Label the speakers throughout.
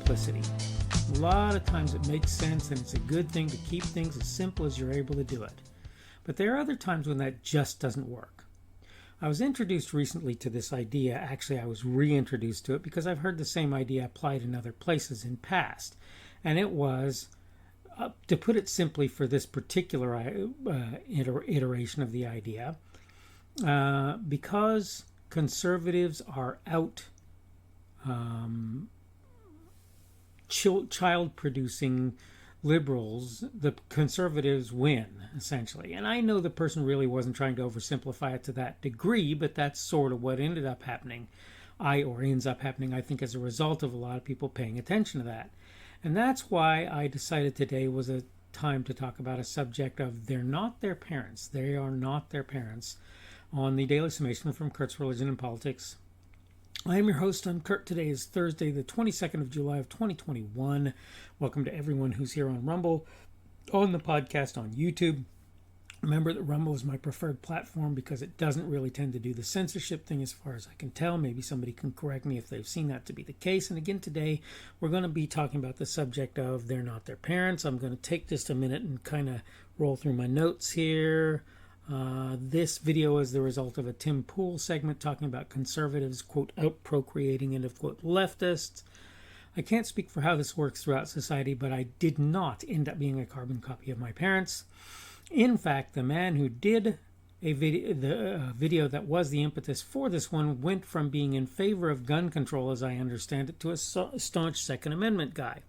Speaker 1: simplicity. A lot of times it makes sense and it's a good thing to keep things as simple as you're able to do it. But there are other times when that just doesn't work. I was introduced recently to this idea. Actually, I was reintroduced to it because I've heard the same idea applied in other places in past. And it was, to put it simply for this particular iteration of the idea, because conservatives are out child-producing liberals, the conservatives win, essentially. And I know the person really wasn't trying to oversimplify it to that degree, but that's sort of what ended up happening. Ends up happening, I think, as a result of a lot of people paying attention to that. And that's why I decided today was a time to talk about a subject of they're not their parents. They are not their parents on the Daily Summation from Kurt's Religion and Politics. I am your host. I'm Kurt. Today is Thursday, the 22nd of July of 2021. Welcome to everyone who's here on Rumble, on the podcast, on YouTube. Remember that Rumble is my preferred platform because it doesn't really tend to do the censorship thing as far as I can tell. Maybe somebody can correct me if they've seen that to be the case. And again, today we're going to be talking about the subject of they're not their parents. I'm going to take just a minute and kind of roll through my notes here. This video is the result of a Tim Pool segment talking about conservatives, quote, out-procreating, end of quote, leftists. I can't speak for how this works throughout society, but I did not end up being a carbon copy of my parents. In fact, the man who did the video that was the impetus for this one went from being in favor of gun control, as I understand it, to a staunch Second Amendment guy.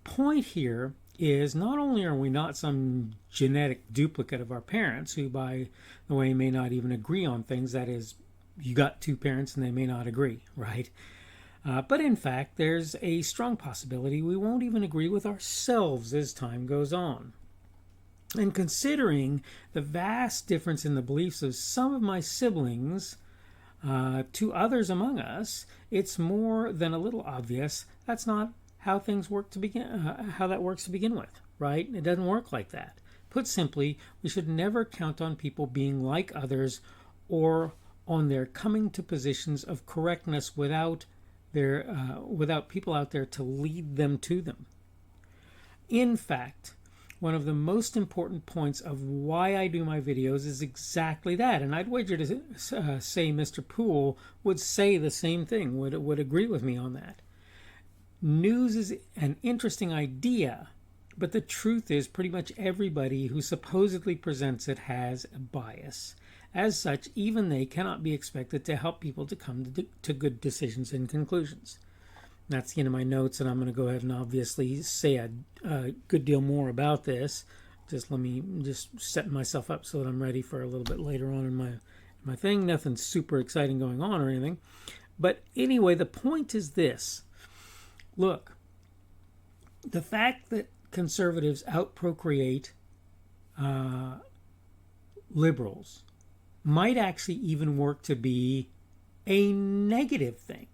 Speaker 1: Point here is not only are we not some genetic duplicate of our parents, who, by the way, may not even agree on things. That is, you got two parents and they may not agree, right? But in fact, there's a strong possibility we won't even agree with ourselves as time goes on. And considering the vast difference in the beliefs of some of my siblings to others among us, it's more than a little obvious that's not how things work to begin. How that works to begin with, right? It doesn't work like that. Put simply, we should never count on people being like others or on their coming to positions of correctness without people out there to lead them to them. In fact, one of the most important points of why I do my videos is exactly that. And I'd wager to say Mr. Poole would say the same thing, would agree with me on that. News is an interesting idea, but the truth is pretty much everybody who supposedly presents it has a bias. As such, even they cannot be expected to help people to come to good decisions and conclusions. That's the end of my notes, and I'm going to go ahead and obviously say a good deal more about this. Let me set myself up so that I'm ready for a little bit later on in my thing. Nothing super exciting going on or anything. But anyway, the point is this. Look, the fact that conservatives out-procreate liberals might actually even work to be a negative thing,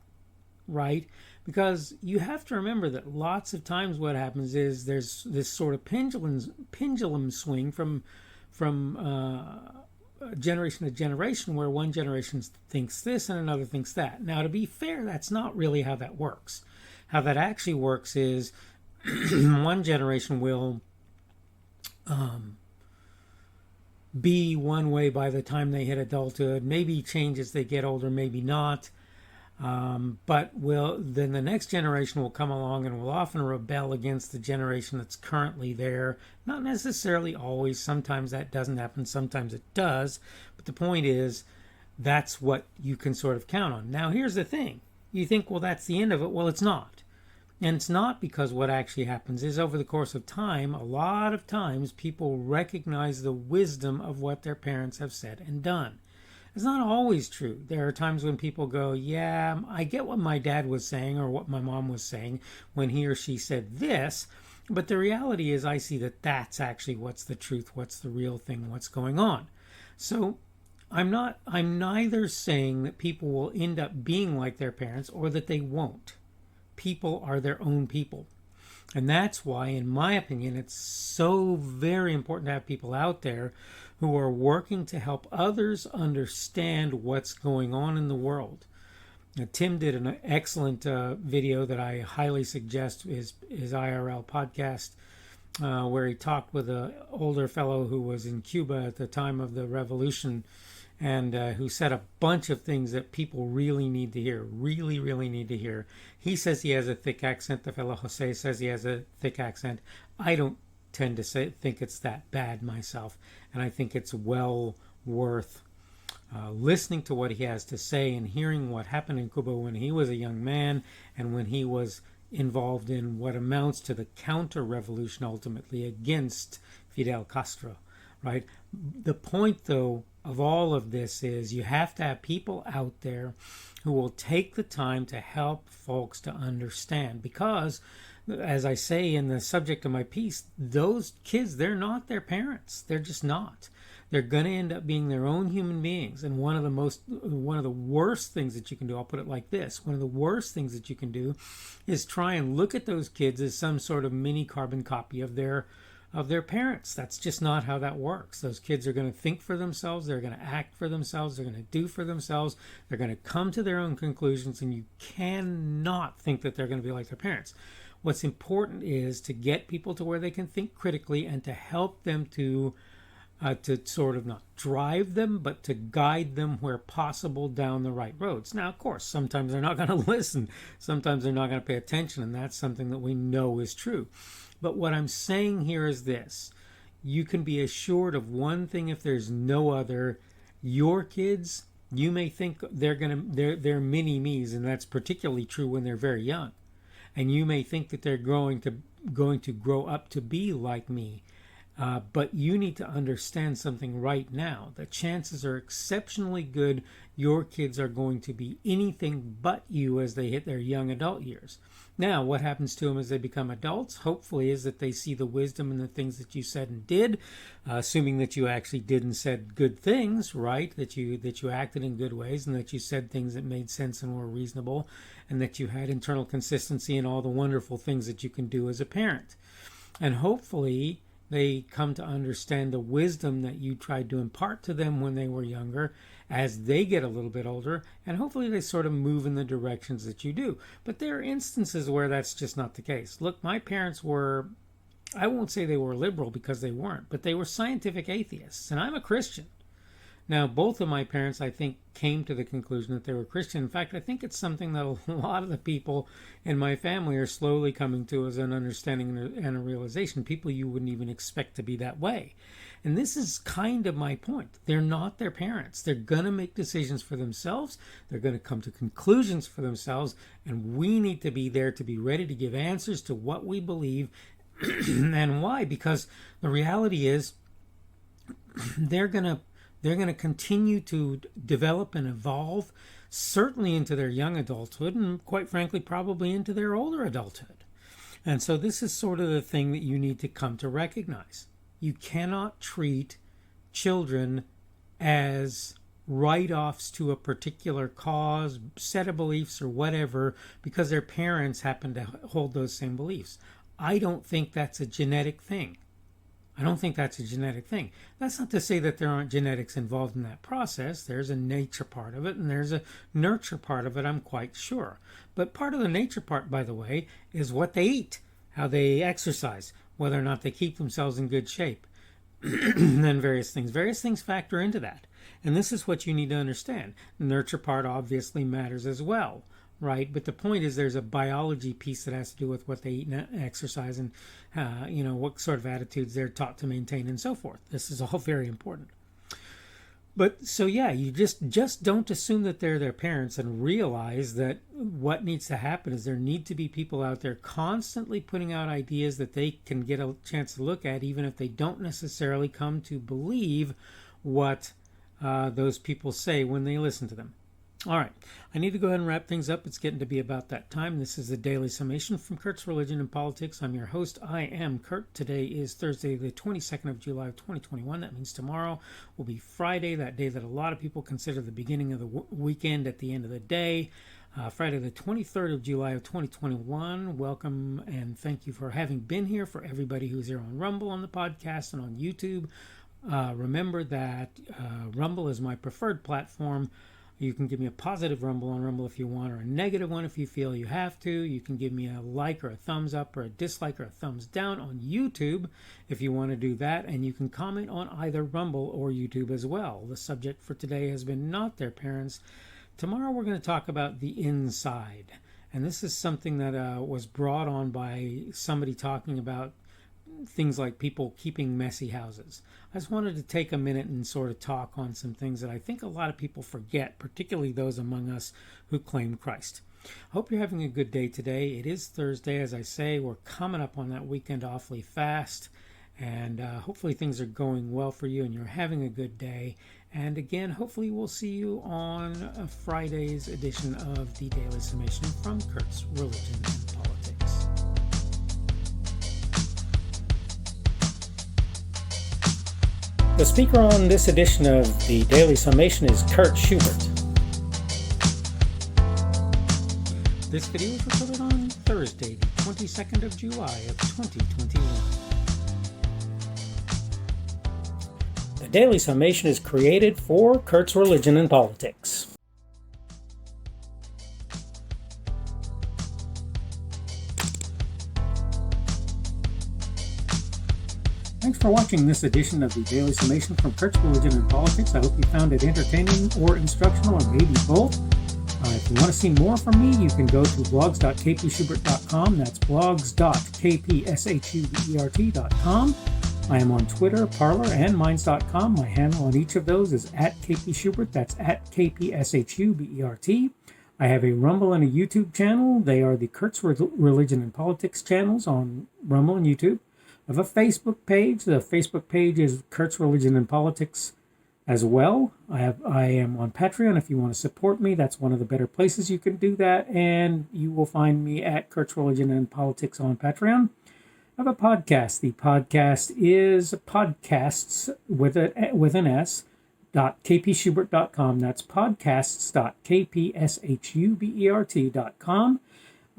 Speaker 1: right? Because you have to remember that lots of times what happens is there's this sort of pendulum swing from generation to generation, where one generation thinks this and another thinks that. Now, to be fair, that's not really how that works. How that actually works is one generation will be one way by the time they hit adulthood, maybe change as they get older, maybe not. But then the next generation will come along and will often rebel against the generation that's currently there. Not necessarily always. Sometimes that doesn't happen. Sometimes it does. But the point is, that's what you can sort of count on. Now, here's the thing. You think, well, that's the end of it. Well, it's not. And it's not, because what actually happens is over the course of time, a lot of times people recognize the wisdom of what their parents have said and done. It's not always true. There are times when people go, yeah, I get what my dad was saying or what my mom was saying when he or she said this, but the reality is I see that that's actually what's the truth, what's the real thing, what's going on. So I'm neither saying that people will end up being like their parents or that they won't. People are their own people. And that's why, in my opinion, it's so very important to have people out there who are working to help others understand what's going on in the world. Tim did an excellent video that I highly suggest, his IRL podcast, where he talked with an older fellow who was in Cuba at the time of the revolution, and who said a bunch of things that people really need to hear, really need to hear. He says he has a thick accent. The fellow Jose says he has a thick accent. I don't tend to think it's that bad myself, and I think it's well worth listening to what he has to say and hearing what happened in Cuba when he was a young man and when he was involved in what amounts to the counter-revolution ultimately against Fidel Castro, right? The point, though, of all of this is you have to have people out there who will take the time to help folks to understand, because as I say in the subject of my piece, those kids, they're not their parents. They're just not. They're going to end up being their own human beings. And one of the worst things that you can do, I'll put it like this, one of the worst things that you can do is try and look at those kids as some sort of mini carbon copy of their parents. That's just not how that works. Those kids are going to think for themselves. They're going to act for themselves. They're going to do for themselves. They're going to come to their own conclusions, and you cannot think that they're going to be like their parents. What's important is to get people to where they can think critically and to help them to sort of not drive them, but to guide them where possible down the right roads. Now, of course, sometimes they're not going to listen. Sometimes they're not going to pay attention, and that's something that we know is true. But what I'm saying here is this. You can be assured of one thing if there's no other. Your kids, you may think they're mini me's, and that's particularly true when they're very young. And you may think that they're going to grow up to be like me. But you need to understand something right now. The chances are exceptionally good your kids are going to be anything but you as they hit their young adult years. Now, what happens to them as they become adults, hopefully, is that they see the wisdom in the things that you said and did, assuming that you actually did and said good things, right? That you acted in good ways, and that you said things that made sense and were reasonable, and that you had internal consistency and all the wonderful things that you can do as a parent. And hopefully they come to understand the wisdom that you tried to impart to them when they were younger as they get a little bit older, and hopefully they sort of move in the directions that you do. But there are instances where that's just not the case. Look, my parents were, I won't say they were liberal because they weren't, but they were scientific atheists, and I'm a Christian. Now, both of my parents, I think, came to the conclusion that they were Christian. In fact, I think it's something that a lot of the people in my family are slowly coming to as an understanding and a realization. People you wouldn't even expect to be that way. And this is kind of my point. They're not their parents. They're going to make decisions for themselves. They're going to come to conclusions for themselves. And we need to be there to be ready to give answers to what we believe and why. Because the reality is they're going to continue to develop and evolve, certainly into their young adulthood, and quite frankly, probably into their older adulthood. And so this is sort of the thing that you need to come to recognize. You cannot treat children as write-offs to a particular cause, set of beliefs, or whatever, because their parents happen to hold those same beliefs. I don't think that's a genetic thing. That's not to say that there aren't genetics involved in that process. There's a nature part of it, and there's a nurture part of it, I'm quite sure. But part of the nature part, by the way, is what they eat, how they exercise, whether or not they keep themselves in good shape, and then various things. Various things factor into that. And this is what you need to understand. The nurture part obviously matters as well, right? But the point is there's a biology piece that has to do with what they eat and exercise and, what sort of attitudes they're taught to maintain and so forth. This is all very important. But so, yeah, you just don't assume that they're their parents, and realize that what needs to happen is there need to be people out there constantly putting out ideas that they can get a chance to look at, even if they don't necessarily come to believe what those people say when they listen to them. All right, I need to go ahead and wrap things up. It's getting to be about that time. This is the Daily Summation from Kurt's Religion and Politics. I'm your host. I am Kurt. Today is Thursday, the 22nd of July of 2021. That means tomorrow will be Friday, that day that a lot of people consider the beginning of the weekend at the end of the day. Friday, the 23rd of July of 2021. Welcome and thank you for having been here. For everybody who's here on Rumble, on the podcast, and on YouTube, remember that Rumble is my preferred platform. You can give me a positive rumble on Rumble if you want, or a negative one if you feel you have to. You can give me a like or a thumbs up or a dislike or a thumbs down on YouTube if you want to do that. And you can comment on either Rumble or YouTube as well. The subject for today has been not their parents. Tomorrow we're going to talk about the inside. And this is something that was brought on by somebody talking about things like people keeping messy houses. I just wanted to take a minute and sort of talk on some things that I think a lot of people forget, particularly those among us who claim Christ. I hope you're having a good day today. It is Thursday, as I say. We're coming up on that weekend awfully fast, and hopefully things are going well for you and you're having a good day. And again, hopefully we'll see you on Friday's edition of the Daily Summation from Kurt's Religion and Politics. The speaker on this edition of the Daily Summation is Kurt Schubert. This video was recorded on Thursday, the 22nd of July of 2021. The Daily Summation is created for Kurt's Religion and Politics. Thanks for watching this edition of the Daily Summation from Kurt's Religion and Politics. I hope you found it entertaining or instructional, or maybe both. If you want to see more from me, you can go to blogs.kpschubert.com. That's blogs.kpschubert.com. I am on Twitter, Parler, and Minds.com. My handle on each of those is @kpschubert. That's @kpschubert. I have a Rumble and a YouTube channel. They are the Kurt's Religion and Politics channels on Rumble and YouTube. I have a Facebook page. The Facebook page is Kurt's Religion and Politics as well. I am on Patreon. If you want to support me, that's one of the better places you can do that. And you will find me at Kurt's Religion and Politics on Patreon. I have a podcast. The podcast is podcasts with an S, .kpschubert.com. That's podcasts.kpschubert.com.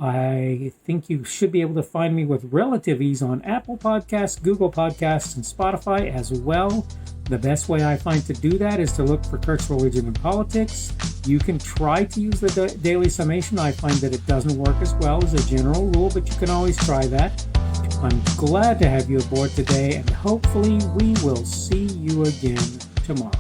Speaker 1: I think you should be able to find me with relative ease on Apple Podcasts, Google Podcasts, and Spotify as well. The best way I find to do that is to look for Kurt's Religion and Politics. You can try to use the Daily Summation. I find that it doesn't work as well as a general rule, but you can always try that. I'm glad to have you aboard today, and hopefully we will see you again tomorrow.